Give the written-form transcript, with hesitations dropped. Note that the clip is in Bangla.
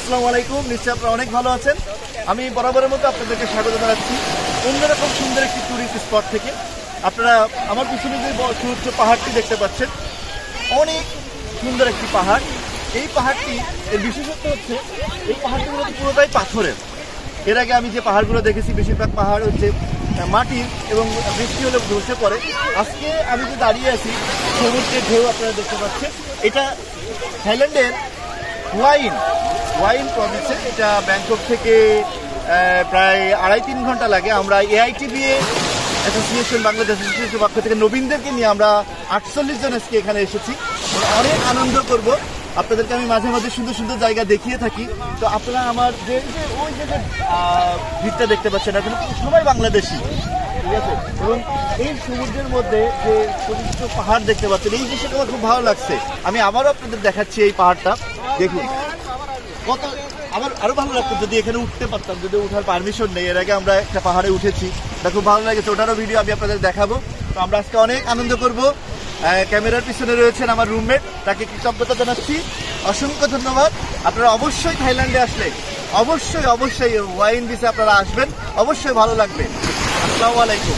আসসালামু আলাইকুম। নিশ্চয়ই আপনারা অনেক ভালো আছেন। আমি বরাবরের মতো আপনাদেরকে স্বাগত জানাচ্ছি অন্যরকম সুন্দর একটি ট্যুরিস্ট স্পট থেকে। আপনারা আমার পিছনে যে সুউচ্চ পাহাড়টি দেখতে পাচ্ছেন, অনেক সুন্দর একটি পাহাড়। এই পাহাড়টি এর বিশেষত্ব হচ্ছে এই পাহাড়টি মূলত পুরোটাই পাথরের। এর আগে আমি যে পাহাড়গুলো দেখেছি বেশিরভাগ পাহাড় হচ্ছে মাটির এবং বৃষ্টি হলে ধসে পড়ে। আজকে আমি যে দাঁড়িয়ে আছি, সমুদ্রের ঢেউ আপনারা দেখতে পাচ্ছেন। এটা থাইল্যান্ডের ওয়াইন প্রভিন্সে। এটা ব্যাংকক থেকে প্রায় 2.5-3 ঘন্টা লাগে। আমরা এআইটিবিএ অ্যাসোসিয়েশন, বাংলাদেশ অ্যাসোসিয়েশন পক্ষ থেকে নবীনদেরকে নিয়ে আমরা 48 জন আজকে এখানে এসেছি। অনেক আনন্দ করব। আপনাদেরকে আমি মাঝে মাঝে সুন্দর সুন্দর জায়গা দেখিয়ে থাকি। তো আপনারা আমার যে ওই যে ভিড়টা দেখতে পাচ্ছেন, এখন সবাই বাংলাদেশি, ঠিক আছে? এবং এই সমুদ্রের মধ্যে যে ছোট পাহাড় দেখতে পাচ্ছেন, এই জিনিসটা আমার খুব ভালো লাগছে। আমি আবারও আপনাদের দেখাচ্ছি এই পাহাড়টা। দেখুন কত, আমার আরো ভালো লাগতো যদি এখানে উঠতে পারতাম, যদি ওঠার পারমিশন নেই। এর আগে আমরা একটা পাহাড়ে উঠেছি, এটা খুব ভালো লেগেছে। ওটারও ভিডিও আমি আপনাদের দেখাবো। তো আমরা আজকে অনেক আনন্দ করব। ক্যামেরার পিছনে রয়েছেন আমার রুমমেট, তাকে কৃতজ্ঞতা জানাচ্ছি, অসংখ্য ধন্যবাদ। আপনারা অবশ্যই থাইল্যান্ডে আসলে অবশ্যই ওয়াইন বিচে আপনারা আসবেন, অবশ্যই ভালো লাগবে। আসসালামু আলাইকুম।